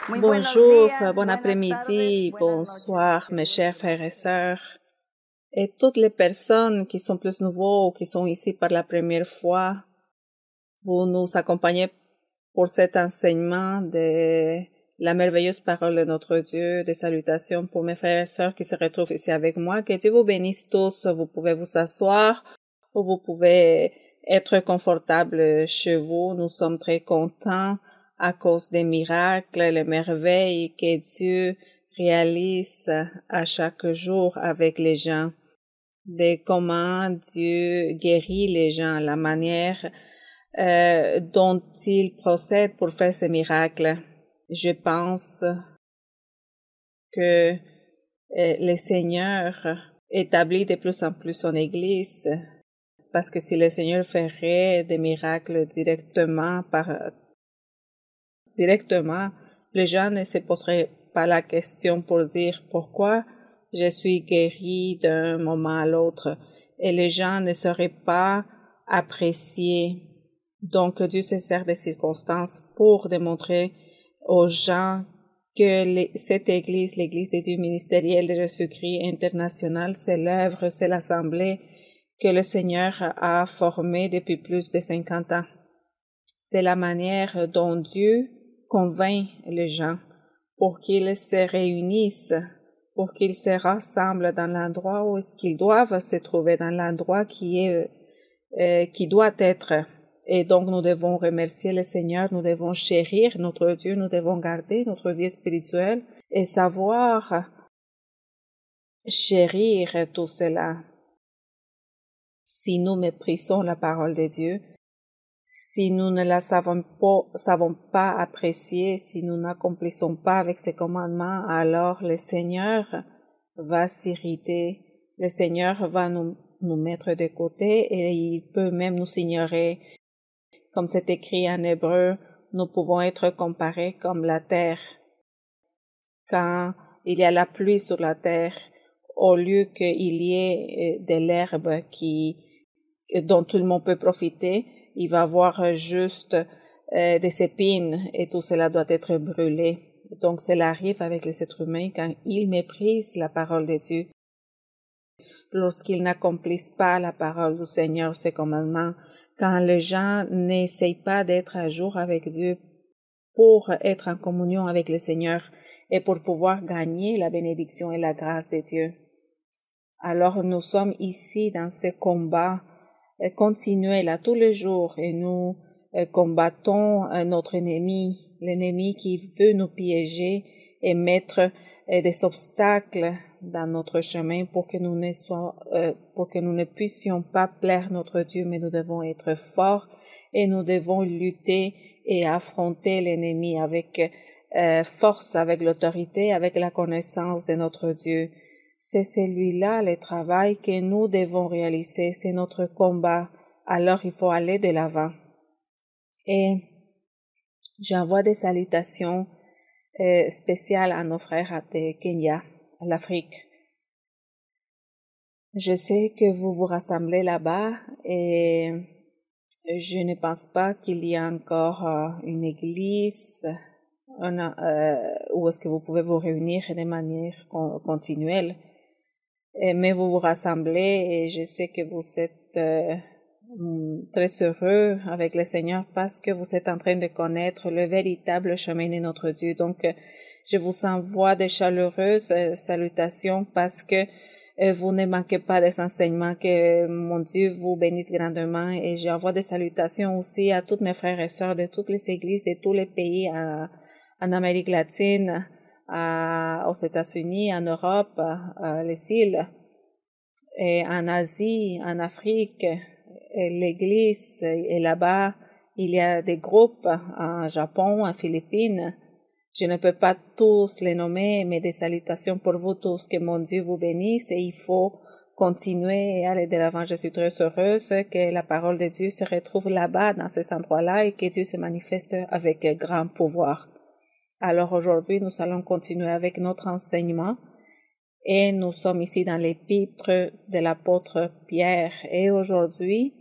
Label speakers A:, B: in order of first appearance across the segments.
A: Muy buenos
B: Bonjour,
A: días,
B: bon
A: buenas tardes,
B: après-midi,
A: buenas noches,
B: bonsoir, mes
A: dependiendo
B: chers
A: de
B: frères
A: donde
B: et
A: me
B: sœurs,
A: encuentren.
B: et toutes les personnes qui sont plus nouveaux ou qui sont ici par la première fois. Vous nous accompagnez pour cet enseignement de la merveilleuse parole de notre Dieu, des salutations pour mes frères et sœurs qui se retrouvent ici avec moi. Que Dieu vous bénisse tous. Vous pouvez vous asseoir ou vous pouvez être confortable chez vous. Nous sommes très contents à cause des miracles, les merveilles que Dieu réalise à chaque jour avec les gens, de comment Dieu guérit les gens, la manière dont il procède pour faire ces miracles. Je pense que le Seigneur établit de plus en plus son Église, parce que si le Seigneur ferait des miracles directement, les gens ne se poseraient pas la question pour dire pourquoi je suis guéri d'un moment à l'autre, et les gens ne sauraient pas apprécier. Donc Dieu se sert des circonstances pour démontrer aux gens que cette Église, l'Église des dieux ministériels de Jésus-Christ international, c'est l'œuvre, c'est l'assemblée que le Seigneur a formée depuis plus de 50 ans. C'est la manière dont Dieu convainc les gens pour qu'ils se réunissent, pour qu'ils se rassemblent dans l'endroit où est-ce qu'ils doivent se trouver, dans l'endroit qui doit être. Et donc nous devons remercier le Seigneur, nous devons chérir notre Dieu, nous devons garder notre vie spirituelle et savoir chérir tout cela. Si nous méprisons la parole de Dieu, si nous ne la savons pas apprécier, si nous n'accomplissons pas avec ses commandements, alors le Seigneur va s'irriter, le Seigneur va nous mettre de côté et il peut même nous ignorer. Comme c'est écrit en hébreu, nous pouvons être comparés comme la terre. Quand il y a la pluie sur la terre, au lieu qu'il y ait de l'herbe dont tout le monde peut profiter, il va avoir juste des épines et tout cela doit être brûlé. Donc cela arrive avec les êtres humains quand ils méprisent la parole de Dieu. Lorsqu'ils n'accomplissent pas la parole du Seigneur, ses commandements, quand les gens n'essayent pas d'être à jour avec Dieu pour être en communion avec le Seigneur et pour pouvoir gagner la bénédiction et la grâce de Dieu. Alors nous sommes ici dans ce combat continuel à tous les jours et nous combattons notre ennemi, l'ennemi qui veut nous piéger et mettre des obstacles dans notre chemin pour que nous ne puissions pas plaire notre Dieu, mais nous devons être forts et nous devons lutter et affronter l'ennemi avec force, avec l'autorité, avec la connaissance de notre Dieu. C'est celui-là le travail que nous devons réaliser, c'est notre combat. Alors il faut aller de l'avant. Et j'envoie des salutations spéciales à nos frères de Kenya, à l'Afrique. Je sais que vous vous rassemblez là-bas et je ne pense pas qu'il y a encore une église où est-ce que vous pouvez vous réunir de manière continuelle. Mais vous vous rassemblez et je sais que vous êtes très heureux avec le Seigneur parce que vous êtes en train de connaître le véritable chemin de notre Dieu. Donc, je vous envoie de chaleureuses salutations parce que vous ne manquez pas des enseignements, que mon Dieu vous bénisse grandement et j'envoie des salutations aussi à tous mes frères et sœurs de toutes les églises, de tous les pays en Amérique latine, aux États-Unis, en Europe, les îles, et en Asie, en Afrique, l'Église est là-bas. Il y a des groupes en Japon, en Philippines. Je ne peux pas tous les nommer, mais des salutations pour vous tous. Que mon Dieu vous bénisse et il faut continuer et aller de l'avant. Je suis très heureuse que la parole de Dieu se retrouve là-bas, dans ces endroits-là, et que Dieu se manifeste avec grand pouvoir. Alors aujourd'hui, nous allons continuer avec notre enseignement et nous sommes ici dans l'épître de l'apôtre Pierre. Et aujourd'hui,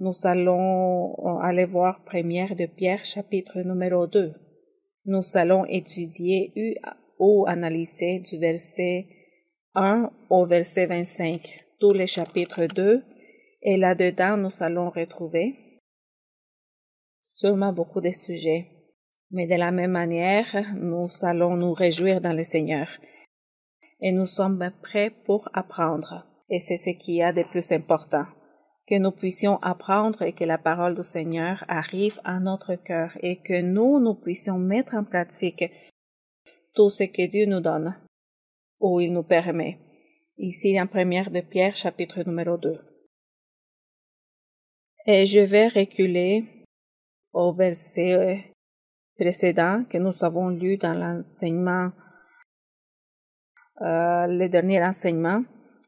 B: nous allons aller voir première de Pierre, chapitre numéro 2. Nous allons étudier ou analyser du verset 1 au verset 25, tous les chapitres 2, et là-dedans nous allons retrouver sûrement beaucoup de sujets. Mais de la même manière, nous allons nous réjouir dans le Seigneur. Et nous sommes prêts pour apprendre. Et c'est ce qu'il y a de plus important. Que nous puissions apprendre et que la parole du Seigneur arrive à notre cœur et que nous puissions mettre en pratique tout ce que Dieu nous donne ou il nous permet. Ici, en 1 de Pierre, chapitre numéro 2. Et je vais reculer au verset précédent que nous avons lu dans l'enseignement, le dernier enseignement,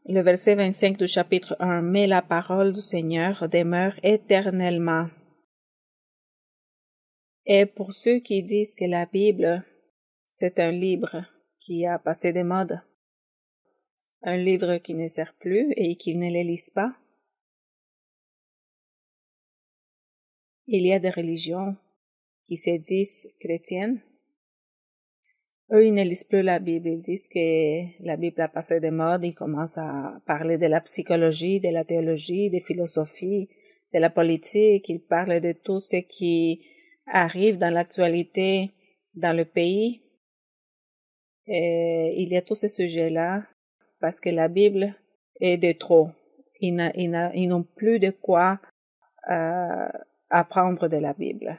B: le verset 25 du chapitre 1. Mais la parole du Seigneur demeure éternellement. Et pour ceux qui disent que la Bible, c'est un livre qui a passé de mode, un livre qui ne sert plus et qu'ils ne le lisent pas, il y a des religions qui se disent chrétiennes. Eux, ils ne lisent plus la Bible. Ils disent que la Bible a passé de mode. Ils commencent à parler de la psychologie, de la théologie, de philosophie, de la politique. Ils parlent de tout ce qui arrive dans l'actualité dans le pays. Et il y a tous ces sujets-là parce que la Bible est de trop. Ils n'ont plus de quoi apprendre de la Bible.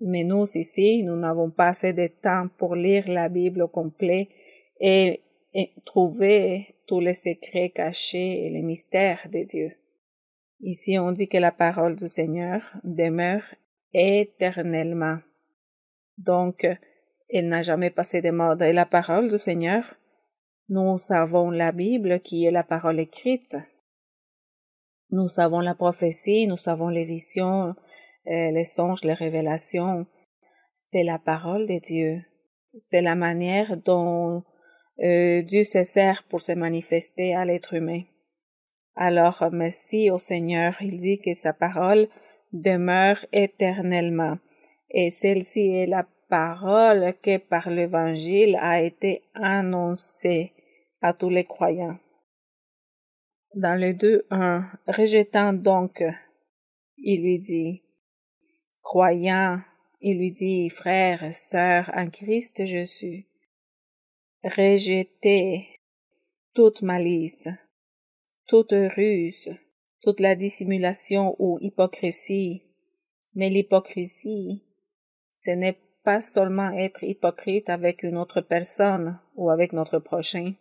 B: Mais nous, ici, nous n'avons pas assez de temps pour lire la Bible au complet et trouver tous les secrets cachés et les mystères de Dieu. Ici, on dit que la parole du Seigneur demeure éternellement. Donc, elle n'a jamais passé de mode. Et la parole du Seigneur, nous avons la Bible qui est la parole écrite. Nous avons la prophétie, nous avons les visions, les songes, les révélations. C'est la parole de Dieu. C'est la manière dont Dieu se sert pour se manifester à l'être humain. Alors, merci au Seigneur. Il dit que sa parole demeure éternellement. Et celle-ci est la parole que par l'Évangile a été annoncée à tous les croyants. Dans le 2:1, rejetant donc, il lui dit, croyant, il lui dit, frère, sœur, en Christ Jésus, rejetez toute malice, toute ruse, toute la dissimulation ou hypocrisie. Mais l'hypocrisie, ce n'est pas seulement être hypocrite avec une autre personne ou avec notre prochain,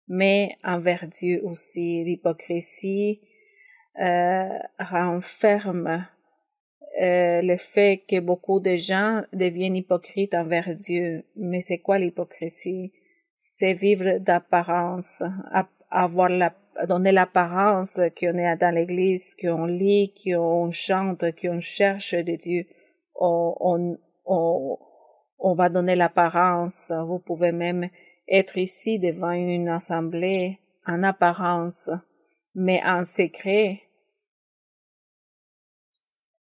B: mais envers Dieu aussi. L'hypocrisie renferme le fait que beaucoup de gens deviennent hypocrites envers Dieu. Mais c'est quoi l'hypocrisie? C'est vivre d'apparence, donner l'apparence qu'on est dans l'église, qu'on lit, qu'on chante, qu'on cherche de Dieu. On va donner l'apparence. Vous pouvez même être ici devant une assemblée en apparence, mais en secret,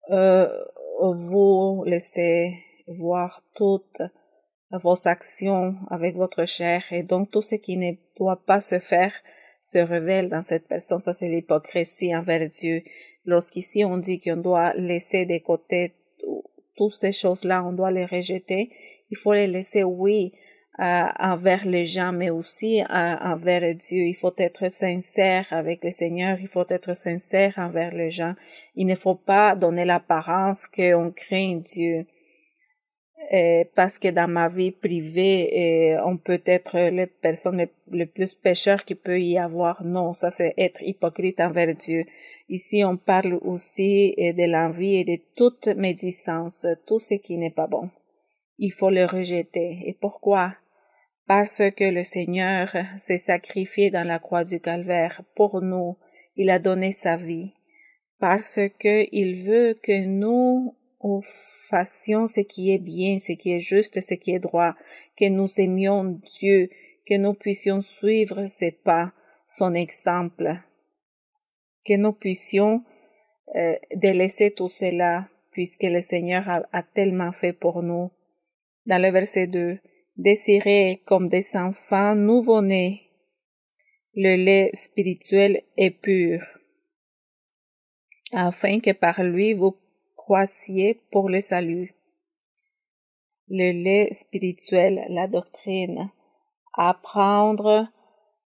B: vous laissez voir toutes vos actions avec votre chair et donc tout ce qui ne doit pas se faire se révèle dans cette personne. Ça, c'est l'hypocrisie envers Dieu. Lorsqu'ici on dit qu'on doit laisser de côté toutes ces choses-là, on doit les rejeter. Il faut les laisser, oui, envers les gens, mais aussi envers Dieu. Il faut être sincère avec le Seigneur. Il faut être sincère envers les gens. Il ne faut pas donner l'apparence qu'on craint Dieu. Parce que dans ma vie privée, on peut être les personnes les plus pécheurs qu'il peut y avoir. Non, ça c'est être hypocrite envers Dieu. Ici, on parle aussi de l'envie et de toute médisance, tout ce qui n'est pas bon. Il faut le rejeter. Et pourquoi? Parce que le Seigneur s'est sacrifié dans la croix du Calvaire pour nous. Il a donné sa vie. Parce que il veut que nous fassions ce qui est bien, ce qui est juste, ce qui est droit, que nous aimions Dieu, que nous puissions suivre ses pas, son exemple, que nous puissions délaisser tout cela, puisque le Seigneur a tellement fait pour nous. Dans le verset 2, désirez comme des enfants nouveau-nés le lait spirituel et pur, afin que par lui vous croissiez pour le salut. Le lait spirituel, la doctrine, apprendre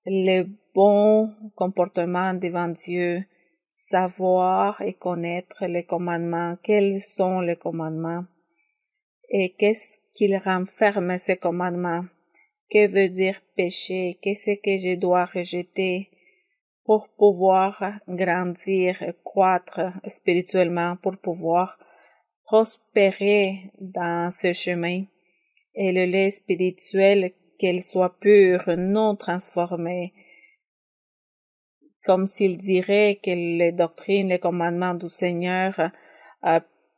B: le bon comportement devant Dieu, savoir et connaître les commandements, quels sont les commandements et qu'est-ce qu'ils renferment ces commandements, que veut dire péché, qu'est-ce que je dois rejeter pour pouvoir grandir, croître spirituellement, pour pouvoir prospérer dans ce chemin. Et le lait spirituel, qu'elle soit pure, non transformée, comme s'il dirait que les doctrines, les commandements du Seigneur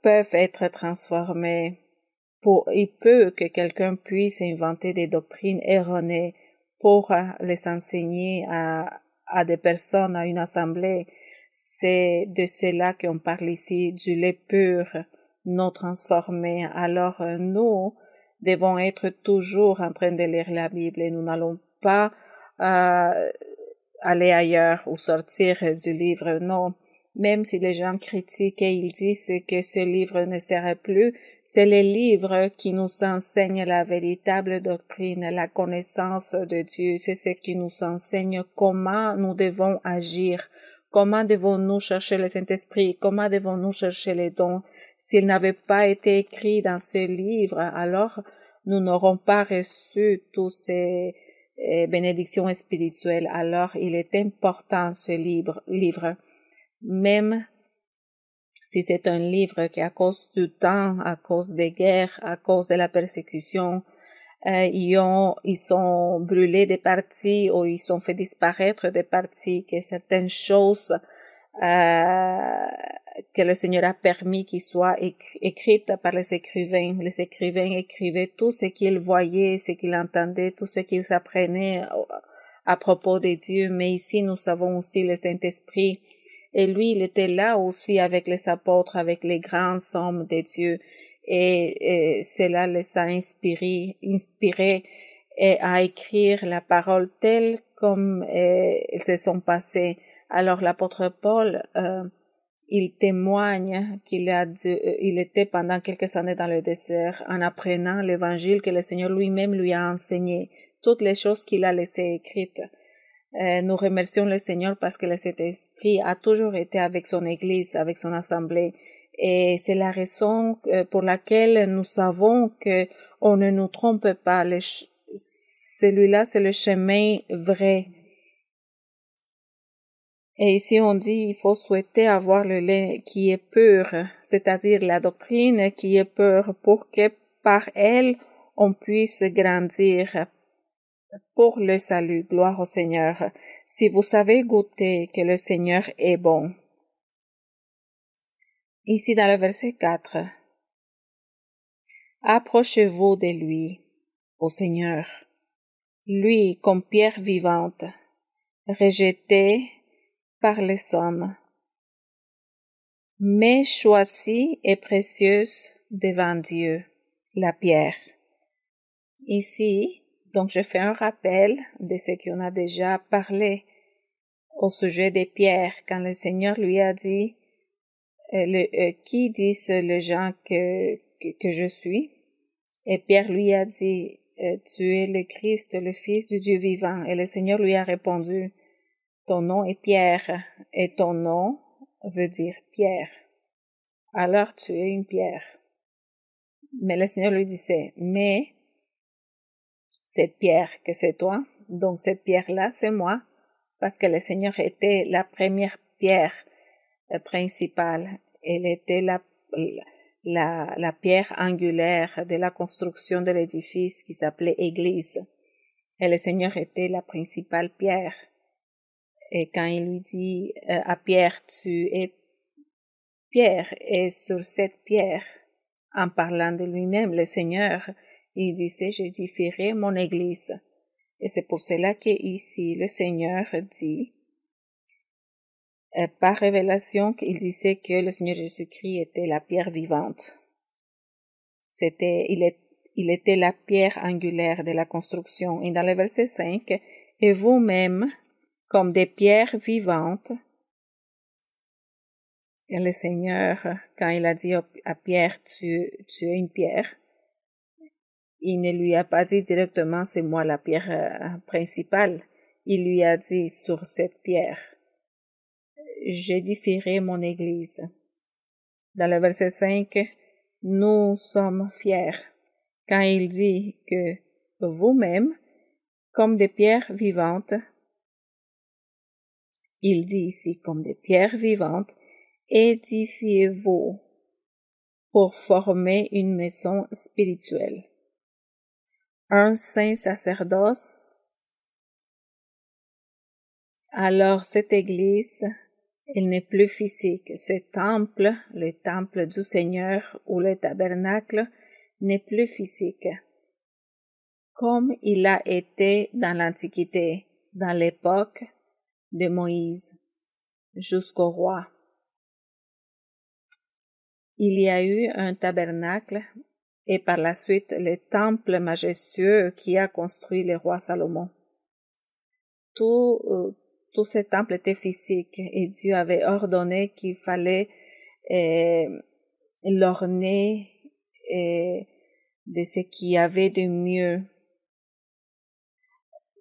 B: peuvent être transformés. Il peut que quelqu'un puisse inventer des doctrines erronées pour les enseigner à des personnes, à une assemblée. C'est de cela qu'on parle ici, du lait pur, non transformé. Alors nous devons être toujours en train de lire la Bible et nous n'allons pas aller ailleurs ou sortir du livre, non. Même si les gens critiquent et ils disent que ce livre ne sert plus, c'est le livre qui nous enseigne la véritable doctrine, la connaissance de Dieu. C'est ce qui nous enseigne comment nous devons agir, comment devons-nous chercher le Saint-Esprit, comment devons-nous chercher les dons. S'ils n'avaient pas été écrits dans ce livre, alors nous n'aurons pas reçu tous ces bénédictions spirituelles. Alors il est important ce livre. Même si c'est un livre qui, à cause du temps, à cause des guerres, à cause de la persécution, ils sont brûlés des parties ou ils ont fait disparaître des parties, que certaines choses que le Seigneur a permis qu'ils soient écrites par les écrivains. Les écrivains écrivaient tout ce qu'ils voyaient, ce qu'ils entendaient, tout ce qu'ils apprenaient à propos de Dieu. Mais ici, nous savons aussi le Saint-Esprit. Et lui, il était là aussi avec les apôtres, avec les grands hommes de Dieu. Et cela les a inspirés à écrire la parole telle comme elles se sont passées. Alors l'apôtre Paul, il témoigne il était pendant quelques années dans le désert en apprenant l'évangile que le Seigneur lui-même lui a enseigné, toutes les choses qu'il a laissées écrites. Nous remercions le Seigneur parce que le Saint-Esprit a toujours été avec son Église, avec son assemblée. Et c'est la raison pour laquelle nous savons que on ne nous trompe pas. Celui-là, c'est le chemin vrai. Et ici, on dit, il faut souhaiter avoir le lait qui est pur, c'est-à-dire la doctrine qui est pure, pour que par elle, on puisse grandir pour le salut. Gloire au Seigneur. Si vous savez goûter que le Seigneur est bon. Ici dans le verset 4. Approchez-vous de lui, au Seigneur, lui comme pierre vivante, rejeté par les hommes, mais choisie et précieuse devant Dieu, la pierre. Ici, donc je fais un rappel de ce qu'on a déjà parlé au sujet des pierres, quand le Seigneur lui a dit qui disent les gens que je suis? Et Pierre lui a dit, tu es le Christ, le Fils du Dieu vivant. Et le Seigneur lui a répondu, ton nom est Pierre, et ton nom veut dire pierre. Alors tu es une pierre. Mais le Seigneur lui disait, mais cette pierre que c'est toi, donc cette pierre-là, c'est moi, parce que le Seigneur était la première pierre principale. Elle était la pierre angulaire de la construction de l'édifice qui s'appelait Église. Et le Seigneur était la principale pierre. Et quand il lui dit à Pierre, tu es Pierre, et sur cette pierre, en parlant de lui-même, le Seigneur, il disait, j'édifierai mon Église. Et c'est pour cela que ici, le Seigneur dit, par révélation, il disait que le Seigneur Jésus-Christ était la pierre vivante. il était la pierre angulaire de la construction. Et dans le verset 5, et vous-même, comme des pierres vivantes, et le Seigneur, quand il a dit à Pierre, tu es une pierre, il ne lui a pas dit directement, c'est moi la pierre principale. Il lui a dit, sur cette pierre, j'édifierai mon église. Dans le verset 5, nous sommes fiers quand il dit que vous-même, comme des pierres vivantes, il dit ici comme des pierres vivantes, édifiez-vous pour former une maison spirituelle, un saint sacerdoce. Alors cette église, elle n'est plus physique. Ce temple, le temple du Seigneur ou le tabernacle, n'est plus physique, comme il a été dans l'Antiquité, dans l'époque de Moïse, jusqu'au roi. Il y a eu un tabernacle et par la suite le temple majestueux qui a construit le roi Salomon. Tout ce temple était physique et Dieu avait ordonné qu'il fallait l'orner de ce qu'il y avait de mieux.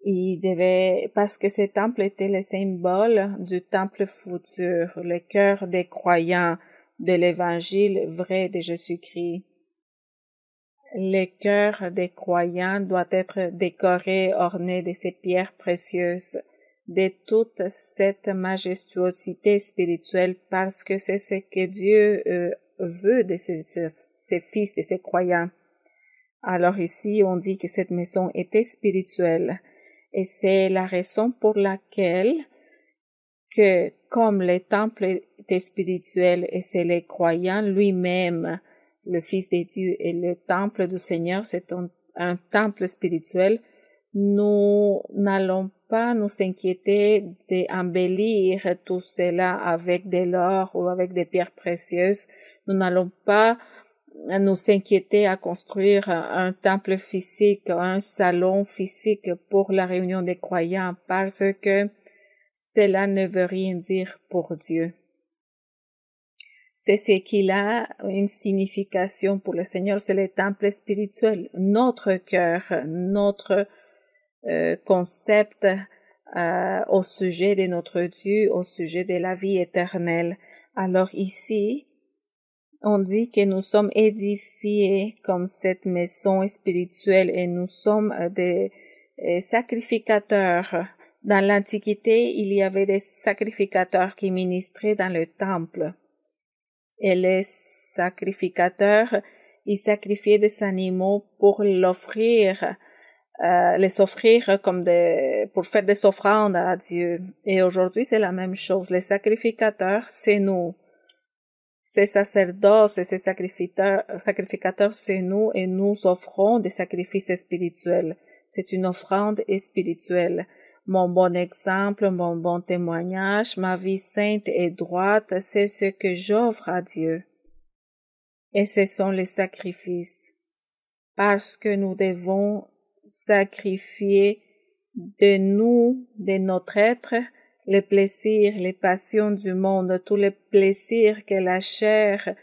B: Il devait, parce que ce temple était le symbole du temple futur, le cœur des croyants de l'évangile vrai de Jésus-Christ. Le cœur des croyants doit être décoré, orné de ces pierres précieuses, de toute cette majestuosité spirituelle, parce que c'est ce que Dieu veut de ses fils, de ses croyants. Alors ici, on dit que cette maison était spirituelle. Et c'est la raison pour laquelle que, comme le temple était spirituel et c'est les croyants lui-même, le Fils de Dieu et le temple du Seigneur, c'est un temple spirituel, nous n'allons pas nous inquiéter d'embellir tout cela avec de l'or ou avec des pierres précieuses. Nous n'allons pas nous inquiéter à construire un temple physique, un salon physique pour la réunion des croyants, parce que cela ne veut rien dire pour Dieu. C'est ce qu'il a une signification pour le Seigneur, c'est le temple spirituel, notre cœur, notre concept au sujet de notre Dieu, au sujet de la vie éternelle. Alors ici, on dit que nous sommes édifiés comme cette maison spirituelle et nous sommes des sacrificateurs. Dans l'Antiquité, il y avait des sacrificateurs qui ministraient dans le temple. Et les sacrificateurs, ils sacrifiaient des animaux pour les offrir comme pour faire des offrandes à Dieu. Et aujourd'hui, c'est la même chose. Les sacrificateurs, c'est nous. Ces sacerdotes et ces sacrificateurs, c'est nous et nous offrons des sacrifices spirituels. C'est une offrande spirituelle. Mon bon exemple, mon bon témoignage, ma vie sainte et droite, c'est ce que j'offre à Dieu. Et ce sont les sacrifices. Parce que nous devons sacrifier de nous, de notre être, les plaisirs, les passions du monde, tous les plaisirs que la chair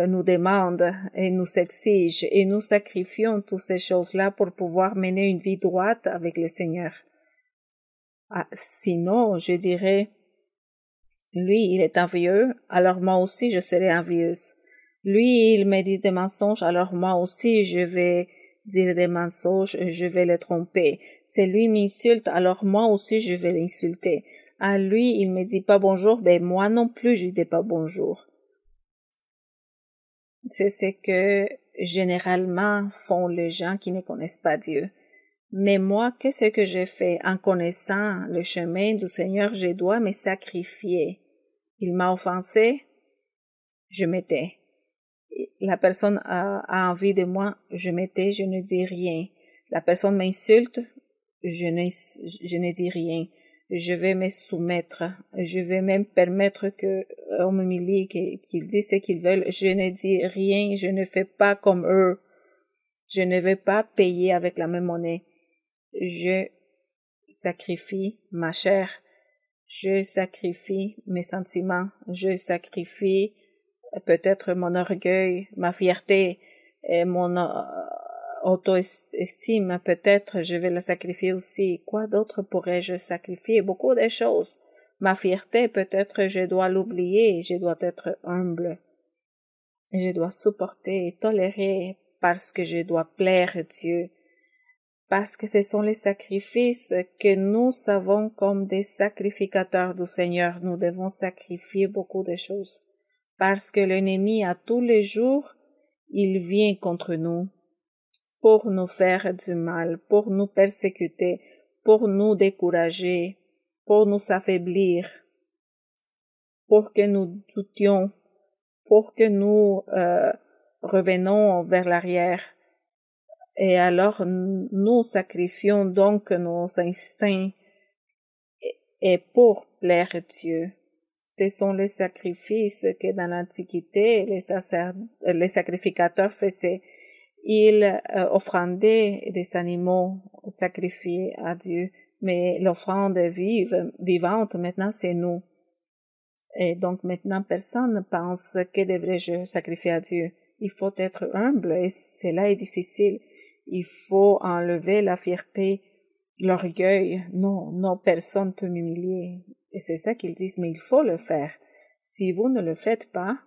B: nous demande et nous exige, et nous sacrifions toutes ces choses-là pour pouvoir mener une vie droite avec le Seigneur. Sinon, je dirais, lui, il est envieux, alors moi aussi je serai envieuse. Lui, il me dit des mensonges, alors moi aussi je vais dire des mensonges, je vais le tromper. C'est lui m'insulte, alors moi aussi je vais l'insulter. À lui, il me dit pas bonjour, ben moi non plus je dis pas bonjour. C'est ce que généralement font les gens qui ne connaissent pas Dieu. Mais moi, qu'est-ce que j'ai fait? En connaissant le chemin du Seigneur, je dois me sacrifier. Il m'a offensé, je me tais. La personne a envie de moi, je me tais, je ne dis rien. La personne m'insulte, je ne dis rien. Je vais me soumettre. Je vais même permettre qu'on m'humilie, qu'ils disent ce qu'ils veulent. Je ne dis rien, je ne fais pas comme eux. Je ne vais pas payer avec la même monnaie. Je sacrifie ma chair. Je sacrifie mes sentiments. Je sacrifie peut-être mon orgueil, ma fierté et mon auto-estime. Peut-être je vais la sacrifier aussi. Quoi d'autre pourrais-je sacrifier? Beaucoup de choses. Ma fierté, peut-être je dois l'oublier. Je dois être humble. Je dois supporter et tolérer parce que je dois plaire à Dieu. Parce que ce sont les sacrifices que nous savons comme des sacrificateurs du Seigneur. Nous devons sacrifier beaucoup de choses. Parce que l'ennemi, à tous les jours, il vient contre nous pour nous faire du mal, pour nous persécuter, pour nous décourager, pour nous affaiblir, pour que nous doutions, pour que nous revenons vers l'arrière. Et alors, nous sacrifions donc nos instincts et pour plaire à Dieu. Ce sont les sacrifices que dans l'Antiquité, les sacrificateurs faisaient. Ils offrandaient des animaux sacrifiés à Dieu. Mais l'offrande vivante, maintenant, c'est nous. Et donc, maintenant, personne ne pense que devrais-je sacrifier à Dieu. Il faut être humble et cela est difficile. Il faut enlever la fierté, l'orgueil. Non, non, personne ne peut m'humilier. Et c'est ça qu'ils disent, mais il faut le faire. Si vous ne le faites pas,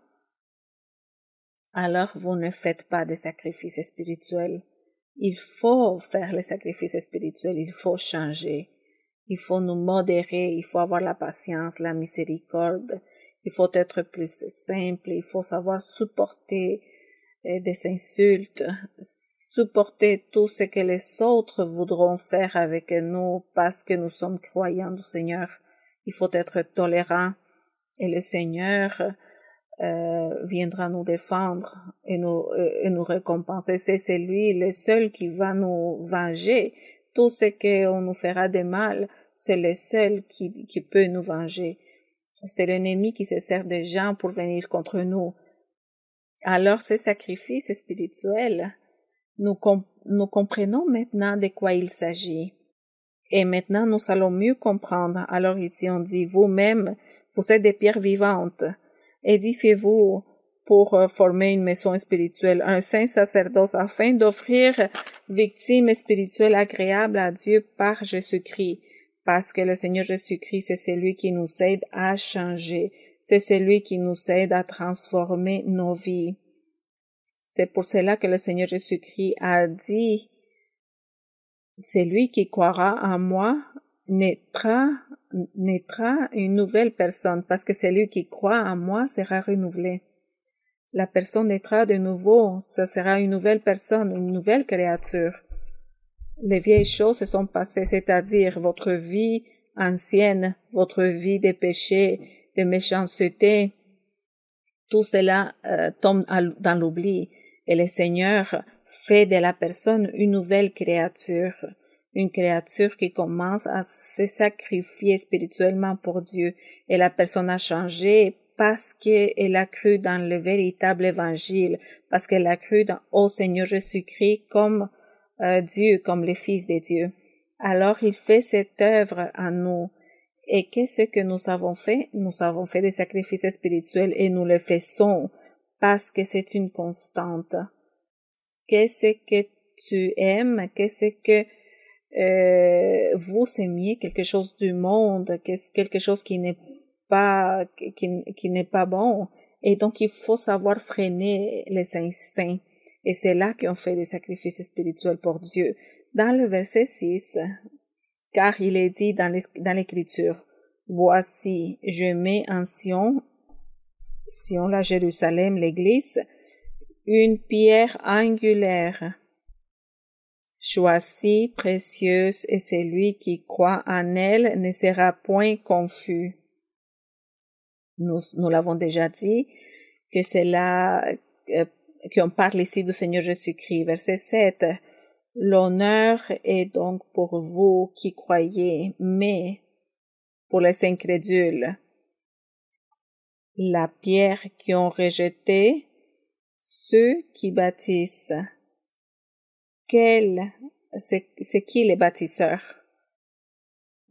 B: alors vous ne faites pas de sacrifices spirituels. Il faut faire les sacrifices spirituels, il faut changer. Il faut nous modérer, il faut avoir la patience, la miséricorde. Il faut être plus simple, il faut savoir supporter des insultes, supporter tout ce que les autres voudront faire avec nous parce que nous sommes croyants du Seigneur. Il faut être tolérant et le Seigneur viendra nous défendre et nous récompenser. C'est lui le seul qui va nous venger. Tout ce qu'on nous fera de mal, c'est le seul qui peut nous venger. C'est l'ennemi qui se sert des gens pour venir contre nous. Alors, ces sacrifices spirituels, nous comprenons maintenant de quoi il s'agit. Et maintenant, nous allons mieux comprendre. Alors ici, on dit, vous-même, vous êtes des pierres vivantes. Édifiez-vous pour former une maison spirituelle, un saint sacerdoce, afin d'offrir victimes spirituelles agréables à Dieu par Jésus-Christ. Parce que le Seigneur Jésus-Christ, c'est celui qui nous aide à changer. C'est celui qui nous aide à transformer nos vies. C'est pour cela que le Seigneur Jésus-Christ a dit, celui qui croira en moi naîtra une nouvelle personne, parce que celui qui croit en moi sera renouvelé. La personne naîtra de nouveau, ce sera une nouvelle personne, une nouvelle créature. Les vieilles choses se sont passées, c'est-à-dire votre vie ancienne, votre vie de péché, de méchanceté, tout cela tombe dans l'oubli et le Seigneur fait de la personne une nouvelle créature, une créature qui commence à se sacrifier spirituellement pour Dieu et la personne a changé parce qu'elle a cru dans le véritable évangile, parce qu'elle a cru au Seigneur Jésus-Christ comme Dieu, comme le Fils de Dieu. Alors il fait cette œuvre en nous. Et qu'est-ce que nous avons fait? Nous avons fait des sacrifices spirituels et nous le faisons parce que c'est une constante. Qu'est-ce que tu aimes? Qu'est-ce que vous aimiez? Quelque chose du monde, quelque chose qui n'est pas bon. Et donc il faut savoir freiner les instincts. Et c'est là qu'on fait des sacrifices spirituels pour Dieu. Dans le verset 6, car il est dit dans l'Écriture, voici, je mets en Sion, la Jérusalem, l'Église, une pierre angulaire, choisie, précieuse, et celui qui croit en elle ne sera point confus. Nous l'avons déjà dit, que c'est là qu'on parle ici du Seigneur Jésus-Christ. Verset 7. L'honneur est donc pour vous qui croyez, mais pour les incrédules, la pierre qui ont rejeté ceux qui bâtissent c'est qui les bâtisseurs?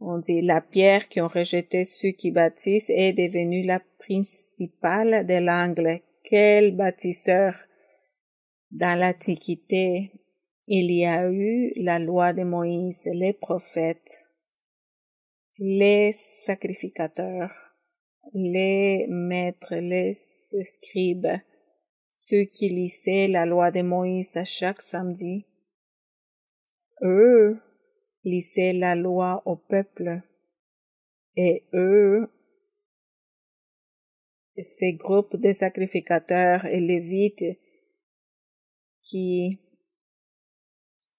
B: On dit la pierre qui ont rejeté ceux qui bâtissent est devenue la principale de l'angle. Quel bâtisseur? Dans l'Antiquité, il y a eu la loi de Moïse, les prophètes, les sacrificateurs, les maîtres, les scribes, ceux qui lisaient la loi de Moïse à chaque samedi. Eux lisaient la loi au peuple et eux, ces groupes de sacrificateurs et lévites qui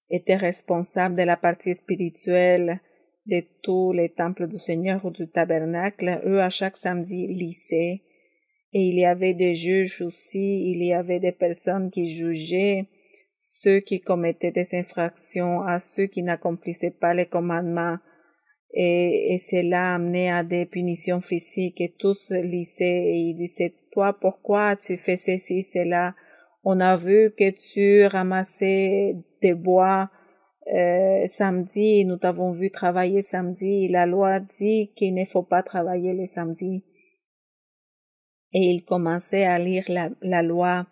B: étaient responsables de la partie spirituelle de tous les temples du Seigneur ou du tabernacle, eux à chaque samedi lisaient. Et il y avait des juges aussi, il y avait des personnes qui jugeaient ceux qui commettaient des infractions à ceux qui n'accomplissaient pas les commandements. Et cela amenait à des punitions physiques et tous lisaient et ils disaient, toi, pourquoi tu fais ceci, cela? On a vu que tu ramassais des bois samedi, nous t'avons vu travailler samedi, la loi dit qu'il ne faut pas travailler le samedi. Et il commençait à lire la loi,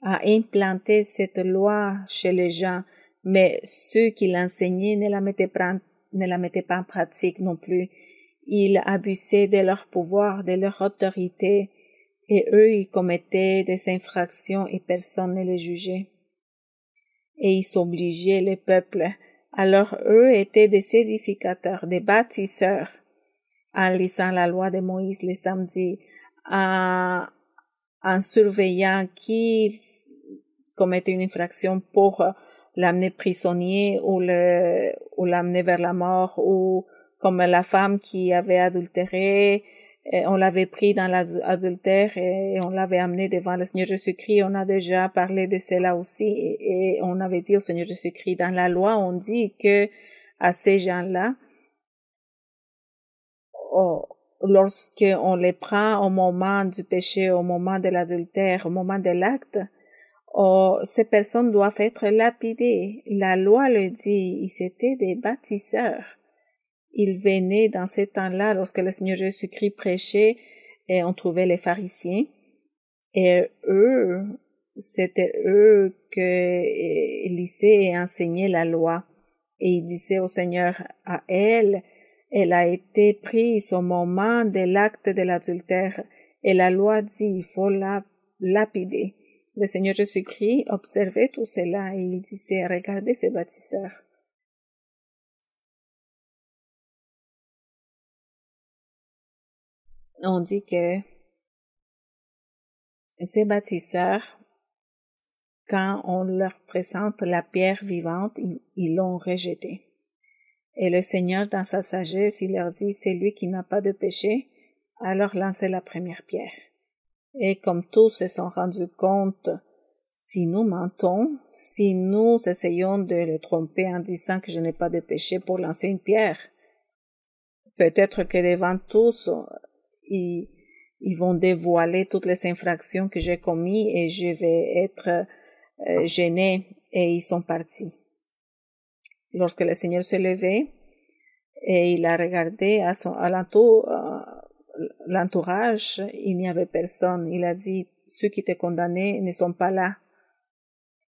B: à implanter cette loi chez les gens, mais ceux qui l'enseignaient ne la mettaient pas en pratique non plus. Ils abusaient de leur pouvoir, de leur autorité, et eux, ils commettaient des infractions et personne ne les jugeait. Et ils obligeaient le peuple. Alors eux étaient des édificateurs, des bâtisseurs, en lisant la loi de Moïse les samedis, en surveillant qui commettait une infraction pour l'amener prisonnier ou l'amener vers la mort, ou comme la femme qui avait adultéré, on l'avait pris dans l'adultère et on l'avait amené devant le Seigneur Jésus-Christ. On a déjà parlé de cela aussi et on avait dit au Seigneur Jésus-Christ, dans la loi, on dit que à ces gens-là, lorsqu'on les prend au moment du péché, au moment de l'adultère, au moment de l'acte, ces personnes doivent être lapidées. La loi le dit, ils étaient des bâtisseurs. Ils venaient dans ces temps-là, lorsque le Seigneur Jésus-Christ prêchait, et on trouvait les pharisiens. Et eux, c'était eux que lisaient et enseignaient la loi. Et ils disaient au Seigneur, à elle a été prise au moment de l'acte de l'adultère. Et la loi dit, il faut la lapider. Le Seigneur Jésus-Christ observait tout cela et il disait, regardez ces bâtisseurs. On dit que ces bâtisseurs, quand on leur présente la pierre vivante, ils l'ont rejetée. Et le Seigneur, dans sa sagesse, il leur dit, c'est lui qui n'a pas de péché, alors lancez la première pierre. Et comme tous se sont rendus compte, si nous mentons, si nous essayons de le tromper en disant que je n'ai pas de péché pour lancer une pierre, peut-être que devant tous, ils vont dévoiler toutes les infractions que j'ai commises et je vais être gêné. Et ils sont partis. Lorsque le Seigneur se levait et il a regardé à l'entourage, il n'y avait personne. Il a dit, ceux qui te condamnaient ne sont pas là.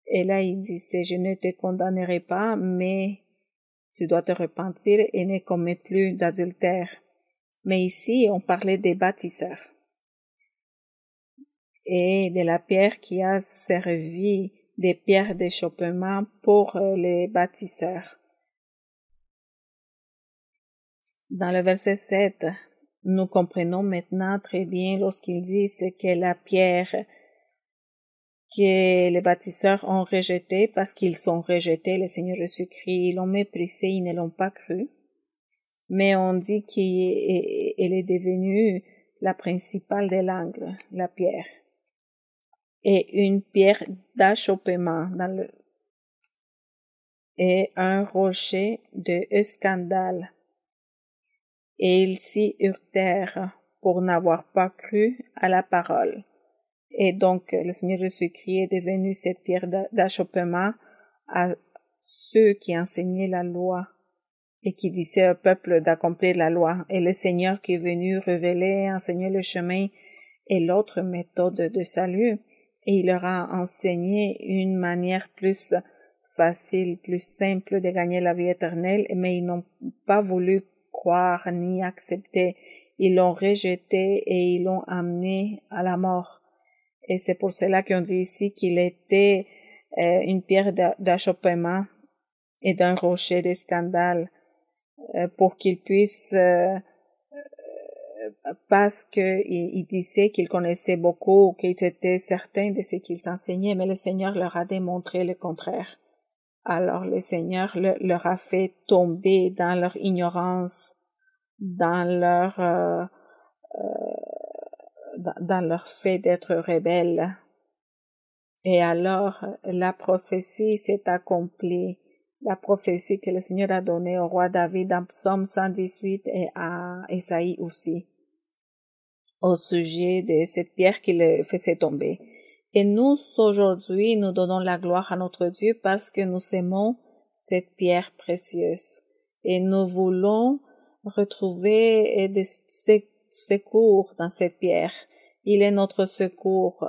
B: Et là, il disait, je ne te condamnerai pas, mais tu dois te repentir et ne commets plus d'adultère. Mais ici, on parlait des bâtisseurs et de la pierre qui a servi des pierres d'achoppement pour les bâtisseurs. Dans le verset 7, nous comprenons maintenant très bien lorsqu'il dit que la pierre que les bâtisseurs ont rejetée parce qu'ils ont rejeté le Seigneur Jésus-Christ, ils l'ont méprisé, ils ne l'ont pas cru. Mais on dit qu'elle est devenue la principale de l'angle, la pierre. Et une pierre d'achoppement et un rocher de scandale. Et ils s'y heurtèrent pour n'avoir pas cru à la parole. Et donc, le Seigneur Jésus-Christ est devenu cette pierre d'achoppement ceux qui enseignaient la loi et qui disaient au peuple d'accomplir la loi. Et le Seigneur qui est venu révéler, enseigner le chemin et l'autre méthode de salut. Et il leur a enseigné une manière plus facile, plus simple de gagner la vie éternelle, mais ils n'ont pas voulu croire ni accepter. Ils l'ont rejeté et ils l'ont amené à la mort. Et c'est pour cela qu'on dit ici qu'il était une pierre d'achoppement et d'un rocher de scandale pour qu'ils puissent parce qu'il disait qu'ils connaissaient beaucoup, qu'ils étaient certains de ce qu'ils enseignaient, mais le Seigneur leur a démontré le contraire. Alors le Seigneur leur a fait tomber dans leur ignorance, dans leur fait d'être rebelles. Et alors la prophétie s'est accomplie, la prophétie que le Seigneur a donnée au roi David dans Psaume 118 et à Ésaïe aussi, au sujet de cette pierre qui le faisait tomber. Et nous, aujourd'hui, nous donnons la gloire à notre Dieu parce que nous aimons cette pierre précieuse. Et nous voulons retrouver des secours dans cette pierre. Il est notre secours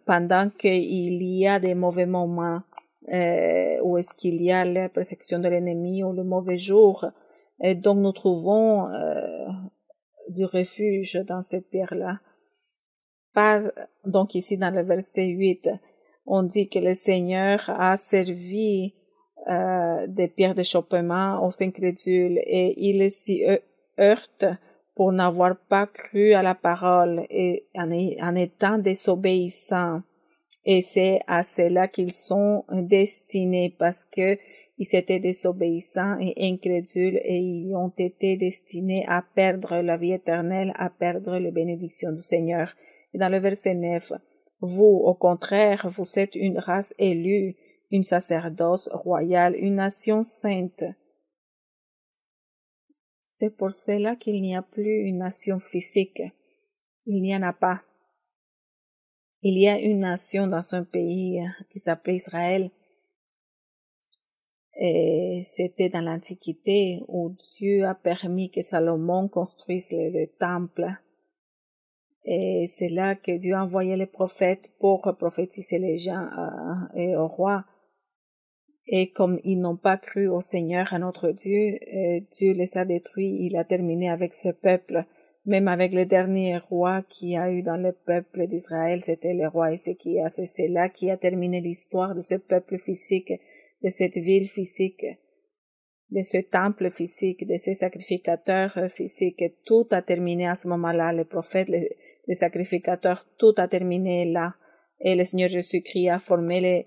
B: pendant qu'il y a des mauvais moments, où est-ce qu'il y a la persécution de l'ennemi ou le mauvais jour. Et donc nous trouvons du refuge dans cette pierre-là. Donc ici dans le verset 8, on dit que le Seigneur a servi des pierres d'achoppement aux incrédules et il s'y heurte pour n'avoir pas cru à la parole et en étant désobéissants. Et c'est à cela qu'ils sont destinés parce que ils étaient désobéissants et incrédules et ils ont été destinés à perdre la vie éternelle, à perdre les bénédictions du Seigneur. Et dans le verset 9, vous, au contraire, vous êtes une race élue, une sacerdoce royale, une nation sainte. C'est pour cela qu'il n'y a plus une nation physique. Il n'y en a pas. Il y a une nation dans un pays qui s'appelait Israël. Et c'était dans l'Antiquité où Dieu a permis que Salomon construise le temple. Et c'est là que Dieu a envoyé les prophètes pour prophétiser les gens et au roi. Et comme ils n'ont pas cru au Seigneur, à notre Dieu, Dieu les a détruits. Il a terminé avec ce peuple. Même avec le dernier roi qu'il y a eu dans le peuple d'Israël, c'était le roi Ézéchias. C'est là qui a terminé l'histoire de ce peuple physique, de cette ville physique, de ce temple physique, de ces sacrificateurs physiques. Tout a terminé à ce moment-là. Les prophètes, les sacrificateurs, tout a terminé là. Et le Seigneur Jésus-Christ a formé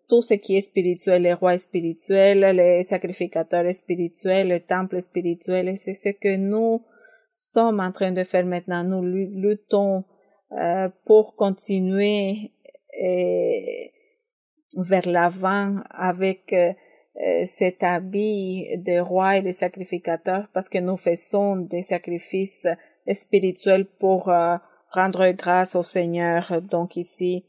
B: tout ce qui est spirituel, les rois spirituels, les sacrificateurs spirituels, le temple spirituel, et c'est ce que nous sommes en train de faire maintenant. Nous luttons pour continuer vers l'avant avec cet habit de roi et de sacrificateur parce que nous faisons des sacrifices spirituels pour rendre grâce au Seigneur. Donc ici,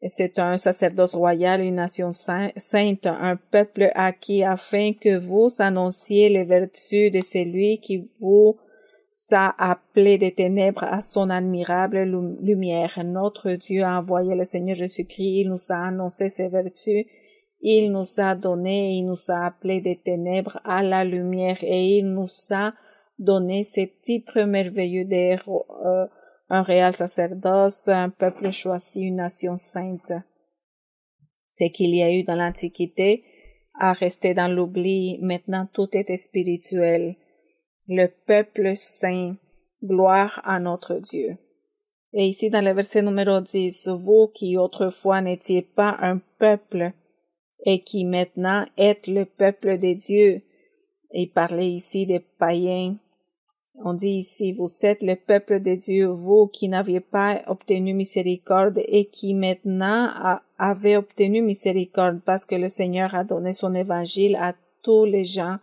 B: c'est un sacerdoce royal, une nation sainte, un peuple acquis afin que vous annonciez les vertus de celui qui vous a appelé des ténèbres à son admirable lumière. Notre Dieu a envoyé le Seigneur Jésus-Christ, il nous a annoncé ses vertus, il nous a donné, il nous a appelé des ténèbres à la lumière et il nous a donné ce titre merveilleux d'héros, un réel sacerdoce, un peuple choisi, une nation sainte. Ce qu'il y a eu dans l'Antiquité a resté dans l'oubli. Maintenant, tout est spirituel. Le peuple saint, gloire à notre Dieu. Et ici, dans le verset numéro 10, vous qui autrefois n'étiez pas un peuple et qui maintenant êtes le peuple de Dieu. Et parlez ici des païens. On dit ici, vous êtes le peuple de Dieu, vous qui n'aviez pas obtenu miséricorde et qui maintenant avez obtenu miséricorde parce que le Seigneur a donné son évangile à tous les gens,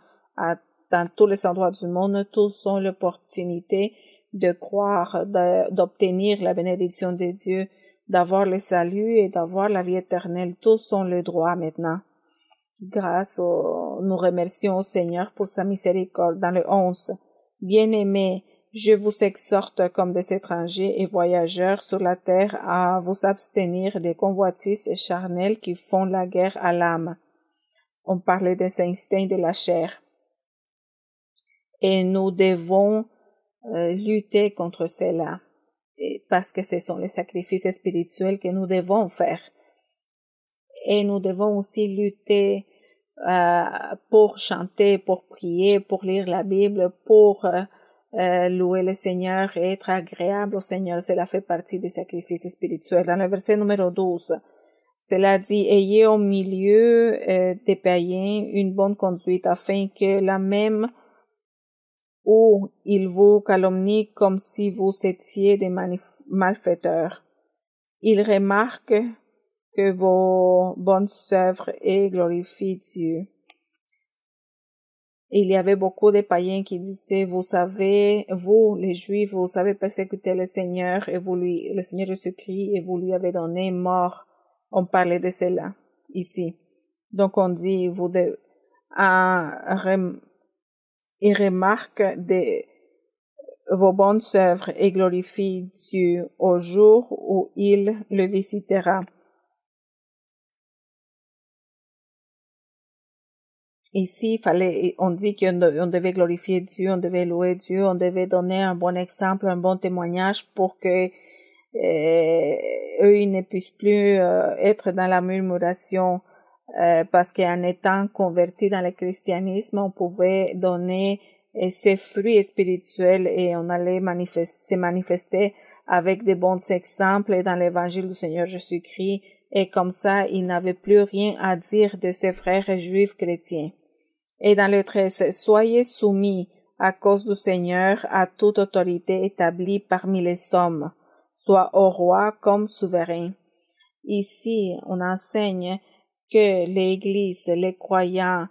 B: dans tous les endroits du monde. Tous ont l'opportunité de croire, d'obtenir la bénédiction de Dieu. d'avoir le salut et d'avoir la vie éternelle. Tous ont le droit maintenant. Nous remercions au Seigneur pour sa miséricorde. Dans le 11, Bien-aimés, je vous exhorte comme des étrangers et voyageurs sur la terre à vous abstenir des convoitises charnelles qui font la guerre à l'âme. On parlait des instincts de la chair. Et nous devons lutter contre cela, parce que ce sont les sacrifices spirituels que nous devons faire. Et nous devons aussi lutter pour chanter, pour prier, pour lire la Bible, pour louer le Seigneur et être agréable au Seigneur. Cela fait partie des sacrifices spirituels. Dans le verset numéro 12, cela dit, ayez au milieu des païens une bonne conduite afin que la même où ils vous calomnient comme si vous étiez des malfaiteurs. Ils remarquent que vos bonnes œuvres et glorifient Dieu. Il y avait beaucoup de païens qui disaient, vous savez, vous, les Juifs, vous savez persécuter le Seigneur et le Seigneur Jésus-Christ, et vous lui avez donné mort. On parlait de cela ici. Donc on dit, il remarque vos bonnes œuvres et glorifie Dieu au jour où il le visitera. Ici, on dit qu'on devait glorifier Dieu, on devait louer Dieu, on devait donner un bon exemple, un bon témoignage pour que eux, ils ne puissent plus être dans la murmuration, parce qu'en étant convertis dans le christianisme, on pouvait donner ces fruits spirituels et on allait se manifester avec de bons exemples dans l'évangile du Seigneur Jésus-Christ, et comme ça, ils n'avaient plus rien à dire de ses frères juifs chrétiens. Et dans le 13, soyez soumis à cause du Seigneur à toute autorité établie parmi les hommes, soit au roi comme souverain. Ici, on enseigne que l'Église, les croyants,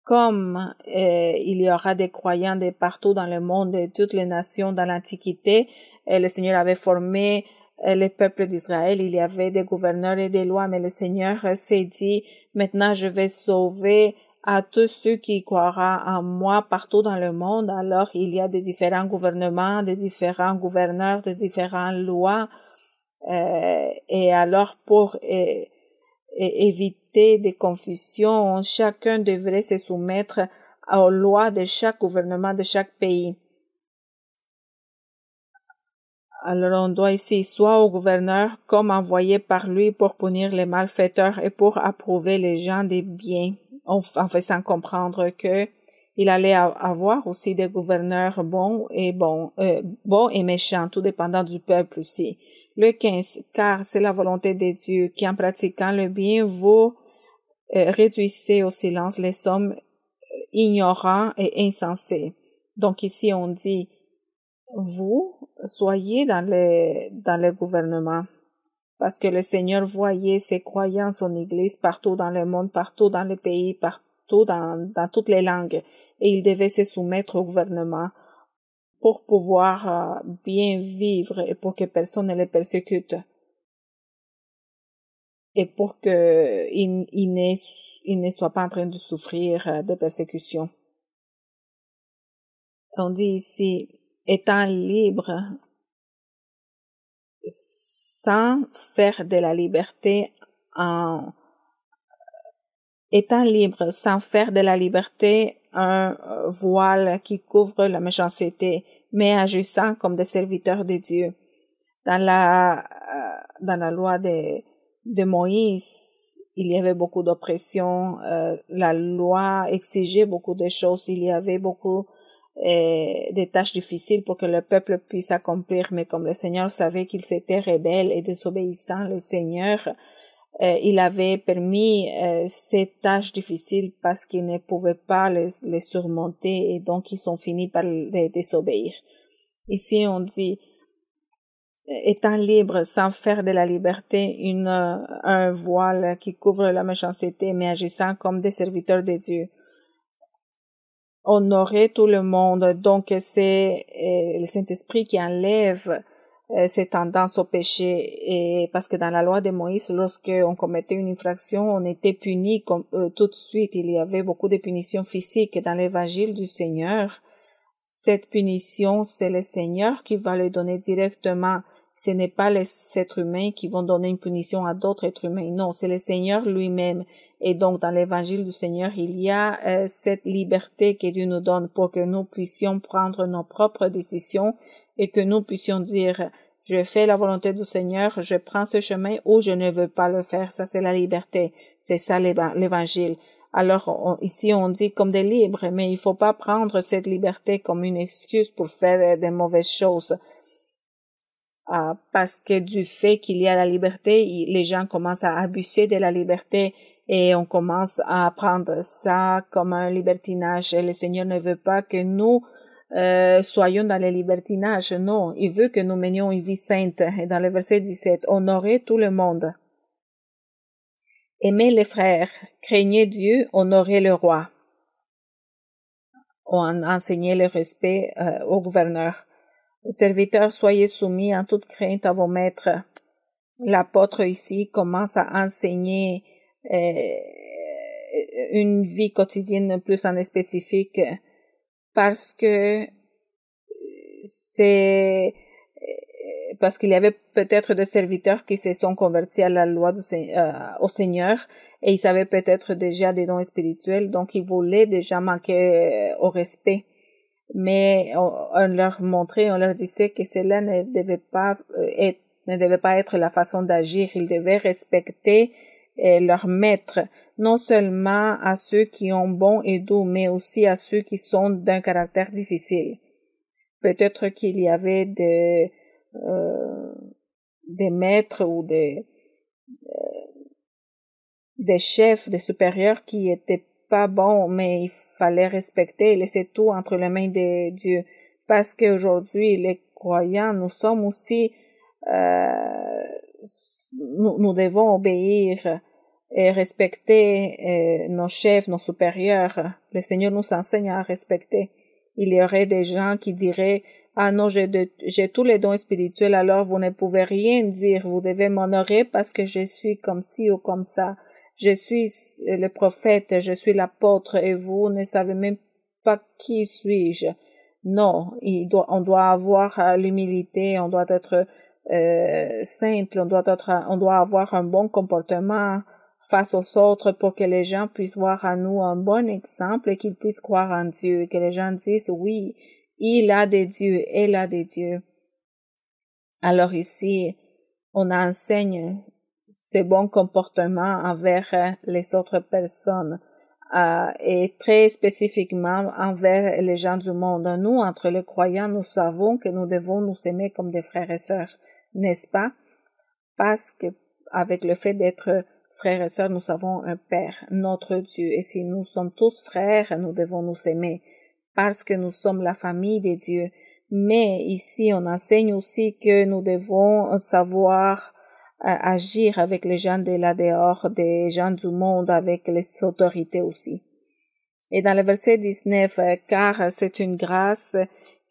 B: comme il y aura des croyants de partout dans le monde, de toutes les nations dans l'Antiquité, le Seigneur avait formé le peuple d'Israël, il y avait des gouverneurs et des lois, mais le Seigneur s'est dit, maintenant je vais sauver à tous ceux qui croiront en moi partout dans le monde. Alors il y a des différents gouvernements, des différents gouverneurs, des différentes lois, et alors pour éviter des confusions, chacun devrait se soumettre aux lois de chaque gouvernement de chaque pays. Alors on doit ici soit au gouverneur comme envoyé par lui pour punir les malfaiteurs et pour approuver les gens des biens, en faisant comprendre que il allait avoir aussi des gouverneurs bons et méchants, tout dépendant du peuple aussi. Le 15, car c'est la volonté de Dieu qui, en pratiquant le bien, vous réduisez au silence les hommes ignorants et insensés. Donc ici on dit, vous soyez dans le gouvernement, parce que le Seigneur voyait ses croyants, son Église partout dans le monde, partout dans les pays, partout dans toutes les langues, et il devait se soumettre au gouvernement pour pouvoir bien vivre et pour que personne ne les persécute et pour que il ne soit pas en train de souffrir de persécutions. On dit ici, étant libre sans faire de la liberté un voile qui couvre la méchanceté, mais agissant comme des serviteurs de Dieu. Dans la loi de Moïse, il y avait beaucoup d'oppression, la loi exigeait beaucoup de choses, il y avait beaucoup des tâches difficiles pour que le peuple puisse accomplir, mais comme le Seigneur savait qu'ils étaient rebelles et désobéissants, le Seigneur, il avait permis ces tâches difficiles parce qu'ils ne pouvaient pas les surmonter et donc ils ont fini par les désobéir. Ici, on dit, étant libre sans faire de la liberté un voile qui couvre la méchanceté, mais agissant comme des serviteurs de Dieu. Honorer tout le monde. Donc, c'est le Saint-Esprit qui enlève ces tendances au péché. Et parce que dans la loi de Moïse, lorsque on commettait une infraction, on était puni tout de suite. Il y avait beaucoup de punitions physiques. Et dans l'évangile du Seigneur, cette punition, c'est le Seigneur qui va le donner directement. Ce n'est pas les êtres humains qui vont donner une punition à d'autres êtres humains. Non, c'est le Seigneur lui-même. Et donc, dans l'évangile du Seigneur, il y a cette liberté que Dieu nous donne pour que nous puissions prendre nos propres décisions et que nous puissions dire, je fais la volonté du Seigneur, je prends ce chemin ou je ne veux pas le faire. Ça, c'est la liberté. C'est ça l'évangile. Alors, ici, on dit comme des libres, mais il faut pas prendre cette liberté comme une excuse pour faire des mauvaises choses. Parce que du fait qu'il y a la liberté, les gens commencent à abuser de la liberté et on commence à prendre ça comme un libertinage. Et le Seigneur ne veut pas que nous soyons dans le libertinage. Non, il veut que nous menions une vie sainte. Et dans le verset 17, honorez tout le monde. Aimez les frères, craignez Dieu, honorez le roi. On enseignait le respect au gouverneur. Serviteurs, soyez soumis en toute crainte à vos maîtres. L'apôtre ici commence à enseigner une vie quotidienne plus en spécifique parce que parce qu'il y avait peut-être des serviteurs qui se sont convertis à la loi au Seigneur et ils avaient peut-être déjà des dons spirituels, donc ils voulaient déjà manquer au respect. Mais on leur montrait, on leur disait que cela ne devait pas être la façon d'agir. Ils devaient respecter leur maître, non seulement à ceux qui ont bon et doux, mais aussi à ceux qui sont d'un caractère difficile. Peut-être qu'il y avait des maîtres ou des chefs, des supérieurs qui étaient pas bons, mais il fallait respecter et laisser tout entre les mains de Dieu. Parce qu'aujourd'hui, les croyants, nous sommes aussi, nous devons obéir et respecter nos chefs, nos supérieurs. Le Seigneur nous enseigne à respecter. Il y aurait des gens qui diraient, ah non, j'ai tous les dons spirituels, alors vous ne pouvez rien dire, vous devez m'honorer parce que je suis comme ci ou comme ça. Je suis le prophète, je suis l'apôtre et vous ne savez même pas qui suis-je. Non, on doit avoir l'humilité, on doit être simple, on doit avoir un bon comportement face aux autres pour que les gens puissent voir à nous un bon exemple et qu'ils puissent croire en Dieu et que les gens disent oui, il a des dieux, elle a des dieux. Alors ici, on enseigne ce bon comportement envers les autres personnes et très spécifiquement envers les gens du monde. Nous, entre les croyants, nous savons que nous devons nous aimer comme des frères et sœurs, n'est-ce pas? Parce que avec le fait d'être frères et sœurs, nous avons un Père, notre Dieu. Et si nous sommes tous frères, nous devons nous aimer parce que nous sommes la famille de Dieu. Mais ici, on enseigne aussi que nous devons savoir agir avec les gens de là dehors, des gens du monde, avec les autorités aussi. Et dans le verset 19, car c'est une grâce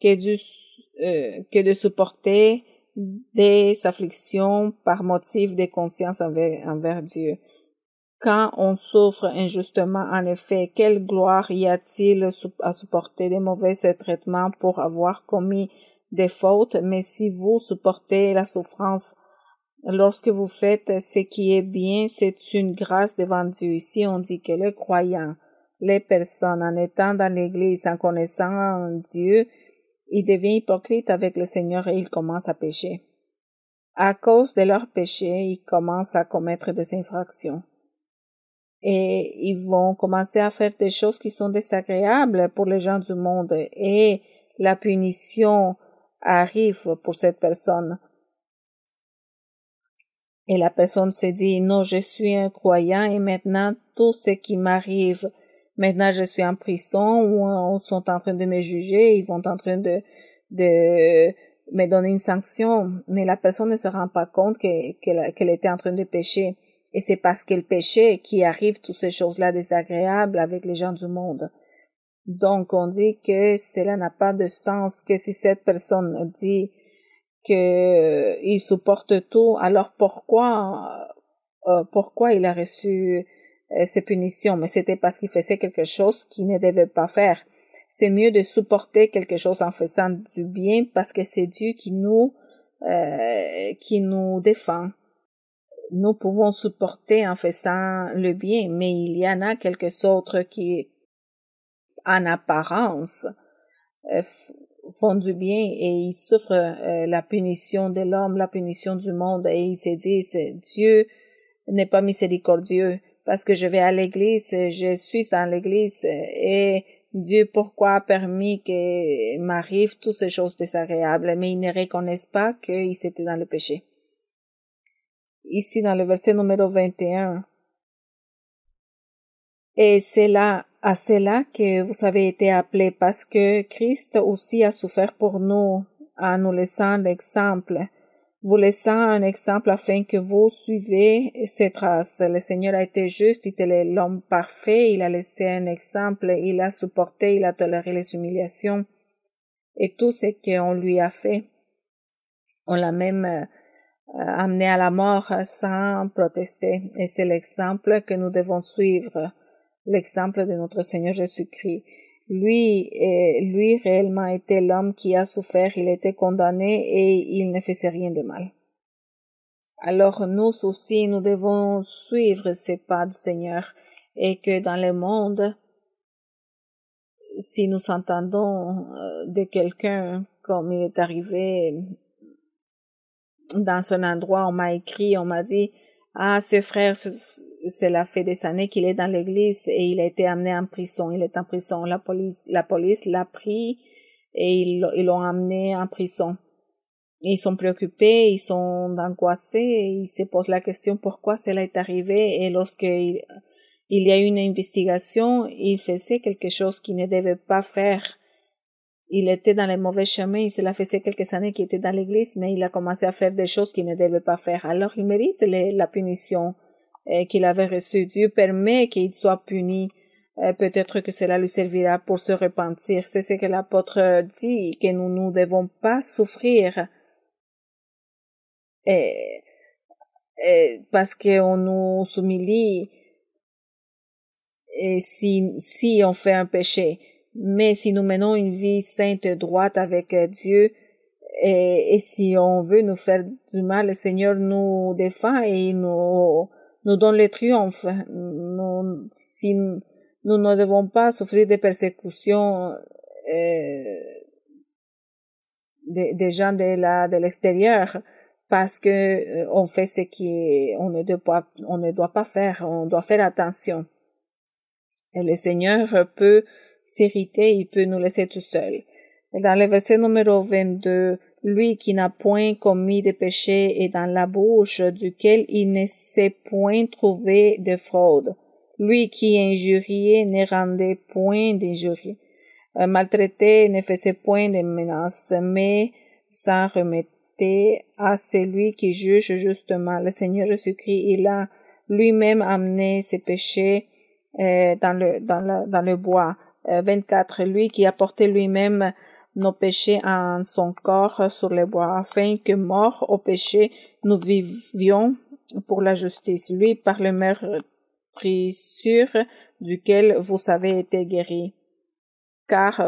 B: que de supporter des afflictions par motif de conscience envers Dieu. Quand on souffre injustement, en effet, quelle gloire y a-t-il à supporter des mauvais traitements pour avoir commis des fautes, mais si vous supportez la souffrance lorsque vous faites ce qui est bien, c'est une grâce devant Dieu. Ici, on dit que les croyants, les personnes, en étant dans l'Église, en connaissant Dieu, ils deviennent hypocrites avec le Seigneur et ils commencent à pécher. À cause de leur péché, ils commencent à commettre des infractions. Et ils vont commencer à faire des choses qui sont désagréables pour les gens du monde et la punition arrive pour cette personne. Et la personne se dit, non, je suis un croyant et maintenant tout ce qui m'arrive, maintenant je suis en prison ou on sont en train de me juger, ils vont en train de me donner une sanction, mais la personne ne se rend pas compte qu'elle était en train de pécher. Et c'est parce qu'elle péchait qu'il arrive toutes ces choses-là désagréables avec les gens du monde. Donc, on dit que cela n'a pas de sens, que si cette personne dit qu'il supporte tout, alors pourquoi il a reçu ces punitions? Mais c'était parce qu'il faisait quelque chose qu'il ne devait pas faire. C'est mieux de supporter quelque chose en faisant du bien parce que c'est Dieu qui nous défend. Nous pouvons supporter en faisant le bien, mais il y en a quelques autres qui, en apparence, font du bien et ils souffrent la punition de l'homme, la punition du monde et ils se disent Dieu n'est pas miséricordieux parce que je vais à l'église, je suis dans l'église et Dieu pourquoi a permis que m'arrivent toutes ces choses désagréables, mais ils ne reconnaissent pas qu'ils étaient dans le péché. Ici dans le verset numéro 21, et c'est là, à cela que vous avez été appelés parce que Christ aussi a souffert pour nous en nous laissant l'exemple. Vous laissant un exemple afin que vous suivez ses traces. Le Seigneur a été juste, il était l'homme parfait, il a laissé un exemple, il a supporté, il a toléré les humiliations et tout ce qu'on lui a fait. On l'a même amené à la mort sans protester. Et c'est l'exemple que nous devons suivre, l'exemple de notre Seigneur Jésus-Christ. Lui réellement était l'homme qui a souffert, il était condamné et il ne faisait rien de mal. Alors nous aussi, nous devons suivre ces pas du Seigneur et que dans le monde, si nous entendons de quelqu'un comme il est arrivé dans un endroit, on m'a écrit, on m'a dit, ah, ce frère, cela fait des années qu'il est dans l'église et il a été amené en prison. Il est en prison. La police l'a pris et ils l'ont amené en prison. Ils sont préoccupés, ils sont angoissés et ils se posent la question pourquoi cela est arrivé et lorsqu'il y a eu une investigation, il faisait quelque chose qu'il ne devait pas faire. Il était dans le mauvais chemin, cela faisait quelques années qu'il était dans l'église, mais il a commencé à faire des choses qu'il ne devait pas faire. Alors il mérite la punition qu'il avait reçue. Dieu permet qu'il soit puni. Peut-être que cela lui servira pour se repentir. C'est ce que l'apôtre dit, que nous ne devons pas souffrir parce qu'on nous humilie si on fait un péché. Mais si nous menons une vie sainte et droite avec Dieu, et si on veut nous faire du mal, le Seigneur nous défend et nous donne le triomphe. Si nous ne devons pas souffrir des persécutions des gens de l'extérieur parce que on fait ce on ne doit pas faire, on doit faire attention. Et le Seigneur peut s'irriter, il peut nous laisser tout seuls. Dans le verset numéro 22, lui qui n'a point commis de péché et dans la bouche duquel il ne s'est point trouvé de fraude. Lui qui injuriait ne rendait point d'injurie. Maltraité ne faisait point de menaces, mais s'en remettait à celui qui juge justement. Le Seigneur Jésus-Christ, il a lui-même amené ses péchés dans le bois. 24. Lui qui a porté lui-même nos péchés en son corps sur le bois, afin que mort au péché, nous vivions pour la justice. Lui par le meurtrissure duquel vous avez été guéris. Car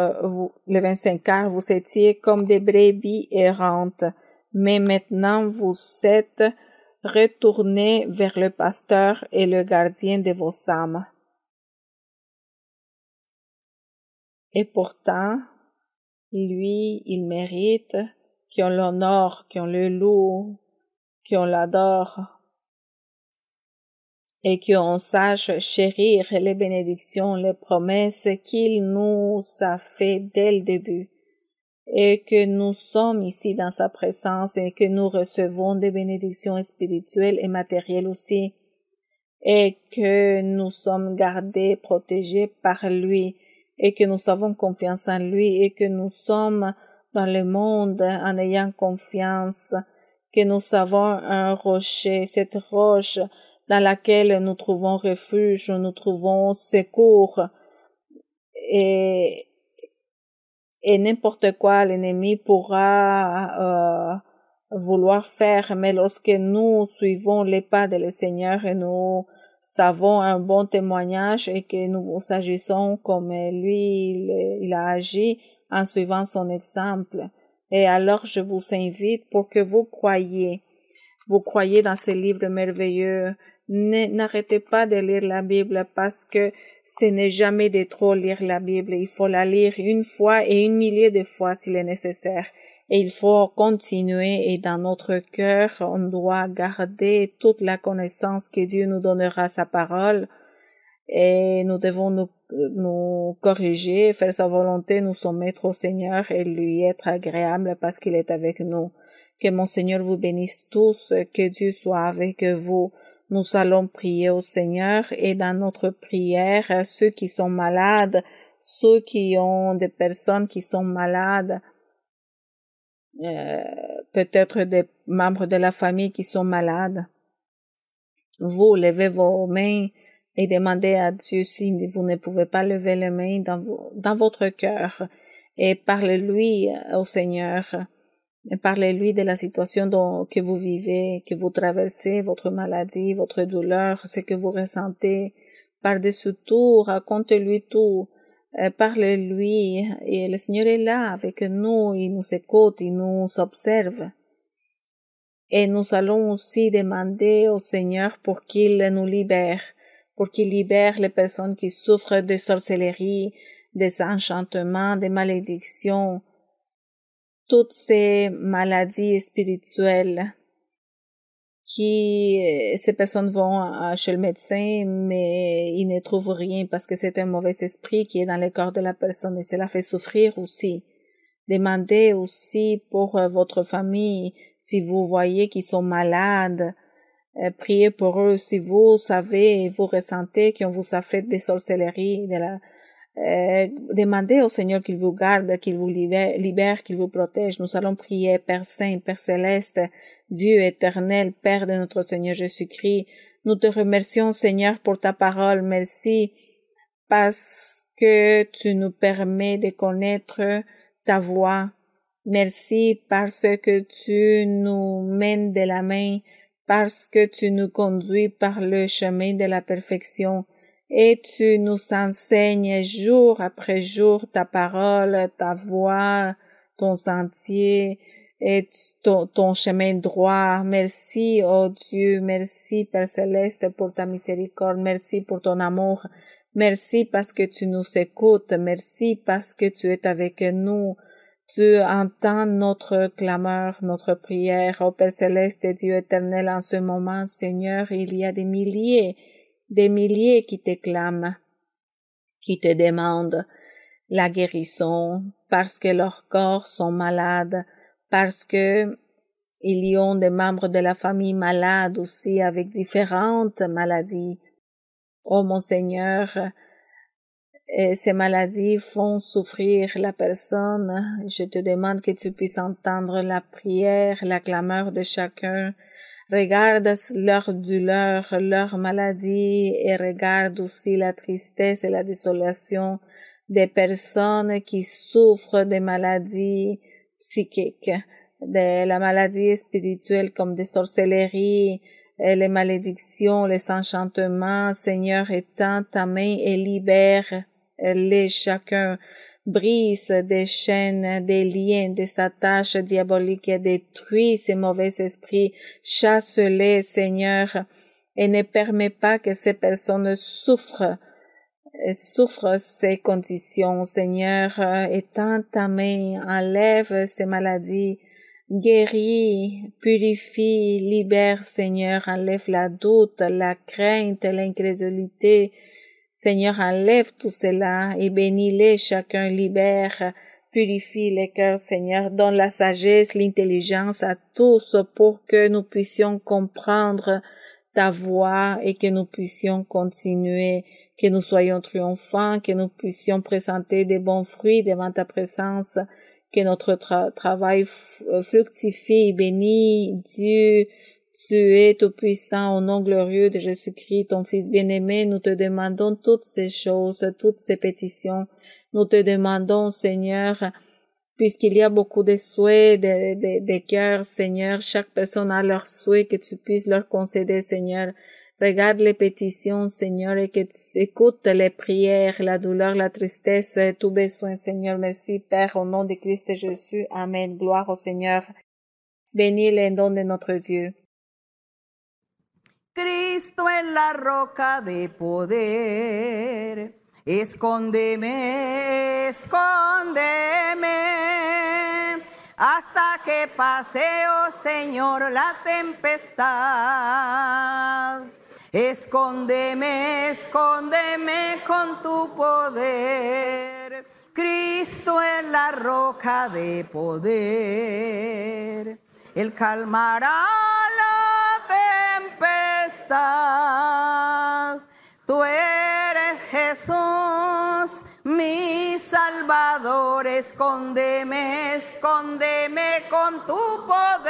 B: le 25, car vous étiez comme des brebis errantes, mais maintenant vous êtes retournés vers le pasteur et le gardien de vos âmes. Et pourtant, lui, il mérite qu'on l'honore, qu'on le loue, qu'on l'adore et qu'on sache chérir les bénédictions, les promesses qu'il nous a fait dès le début et que nous sommes ici dans sa présence et que nous recevons des bénédictions spirituelles et matérielles aussi et que nous sommes gardés, protégés par lui et que nous avons confiance en lui et que nous sommes dans le monde en ayant confiance, que nous avons un rocher, cette roche dans laquelle nous trouvons refuge, nous trouvons secours et n'importe quoi l'ennemi pourra vouloir faire, mais lorsque nous suivons les pas de le Seigneur et nous savons un bon témoignage et que nous agissons comme lui, il a agi en suivant son exemple. Et alors je vous invite pour que vous croyiez dans ce livre merveilleux. N'arrêtez pas de lire la Bible parce que ce n'est jamais de trop lire la Bible. Il faut la lire une fois et 1 millier de fois s'il est nécessaire. Et il faut continuer et dans notre cœur, on doit garder toute la connaissance que Dieu nous donnera sa parole et nous devons nous corriger, faire sa volonté, nous soumettre au Seigneur et lui être agréable parce qu'il est avec nous. Que mon Seigneur vous bénisse tous, que Dieu soit avec vous. Nous allons prier au Seigneur et dans notre prière, ceux qui sont malades, ceux qui ont des personnes qui sont malades, peut-être des membres de la famille qui sont malades, vous levez vos mains et demandez à Dieu si vous ne pouvez pas lever les mains dans votre cœur et parlez-lui au Seigneur. Et parlez-lui de la situation que vous vivez, que vous traversez, votre maladie, votre douleur, ce que vous ressentez. Par-dessus tout, racontez-lui tout. Parlez-lui. Et le Seigneur est là avec nous. Il nous écoute, il nous observe. Et nous allons aussi demander au Seigneur pour qu'il nous libère, pour qu'il libère les personnes qui souffrent de sorcellerie, des enchantements, des malédictions, toutes ces maladies spirituelles ces personnes vont chez le médecin, mais ils ne trouvent rien parce que c'est un mauvais esprit qui est dans le corps de la personne et cela fait souffrir aussi. Demandez aussi pour votre famille, si vous voyez qu'ils sont malades, priez pour eux. Si vous savez et vous ressentez qu'on vous a fait des sorcelleries, demandez au Seigneur qu'il vous garde, qu'il vous libère, qu'il vous protège. Nous allons prier, Père Saint, Père Céleste, Dieu éternel, Père de notre Seigneur Jésus-Christ. Nous te remercions, Seigneur, pour ta parole. Merci parce que tu nous permets de connaître ta voix. Merci parce que tu nous mènes de la main, parce que tu nous conduis par le chemin de la perfection. Et tu nous enseignes jour après jour ta parole, ta voix, ton sentier et ton chemin droit. Merci, oh Dieu, merci Père Céleste pour ta miséricorde, merci pour ton amour, merci parce que tu nous écoutes, merci parce que tu es avec nous. Tu entends notre clameur, notre prière, ô Père Céleste et Dieu éternel, en ce moment, Seigneur, il y a des milliers qui te clament, qui te demandent la guérison parce que leurs corps sont malades, parce que il y a des membres de la famille malades aussi avec différentes maladies. Oh mon Seigneur, ces maladies font souffrir la personne. Je te demande que tu puisses entendre la prière, la clameur de chacun. Regarde leur douleur, leur maladie et regarde aussi la tristesse et la désolation des personnes qui souffrent des maladies psychiques, de la maladie spirituelle comme des sorcelleries, les malédictions, les enchantements. Seigneur, étends ta main et libère les chacun. Brise des chaînes, des liens, des attaches diaboliques et détruis ces mauvais esprits. Chasse-les, Seigneur, et ne permets pas que ces personnes souffrent ces conditions. Seigneur, étends ta main, enlève ces maladies, guéris, purifie, libère, Seigneur, enlève la doute, la crainte, l'incrédulité. Seigneur, enlève tout cela et bénis-les, chacun libère, purifie les cœurs, Seigneur, donne la sagesse, l'intelligence à tous pour que nous puissions comprendre ta voix et que nous puissions continuer, que nous soyons triomphants, que nous puissions présenter des bons fruits devant ta présence, que notre travail fructifie, bénis Dieu. Tu es tout-puissant au nom glorieux de Jésus-Christ, ton Fils bien-aimé. Nous te demandons toutes ces choses, toutes ces pétitions. Nous te demandons, Seigneur, puisqu'il y a beaucoup de souhaits, de cœurs, Seigneur, chaque personne a leurs souhaits, que tu puisses leur concéder, Seigneur. Regarde les pétitions, Seigneur, et que tu écoutes les prières, la douleur, la tristesse, tout besoin, Seigneur. Merci, Père, au nom de Christ Jésus. Amen. Gloire au Seigneur. Bénis les dons de notre Dieu.
A: Cristo es la roca de poder. Escóndeme, escóndeme, hasta que pase, oh Señor, la tempestad. Escóndeme, escóndeme con tu poder. Cristo es la roca de poder. Él calmará la tempestad. Tú eres Jesús, mi Salvador. Escóndeme, escóndeme con tu poder.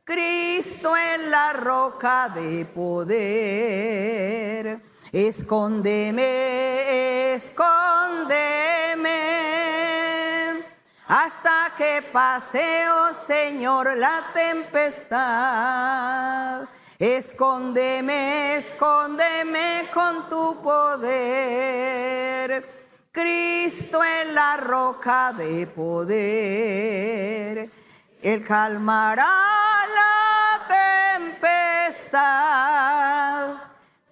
A: Cristo es la roca de poder. Escóndeme, escóndeme, hasta que pase, oh Señor, la tempestad. Escóndeme, escóndeme con tu poder. Cristo es la roca de poder. Él calmará la tempestad.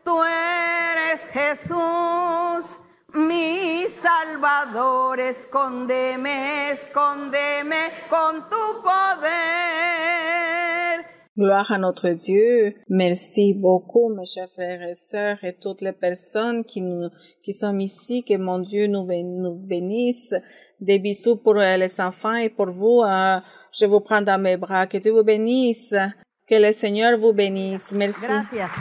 A: Tú eres Jesús, mi Salvador. Escóndeme, escóndeme con tu poder.
B: Gloire à notre Dieu. Merci beaucoup, mes chers frères et sœurs, et toutes les personnes qui sont ici. Que mon Dieu nous bénisse. Des bisous pour les enfants et pour vous. Je vous prends dans mes bras. Que Dieu vous bénisse. Que le Seigneur vous bénisse. Merci.
A: Gracias.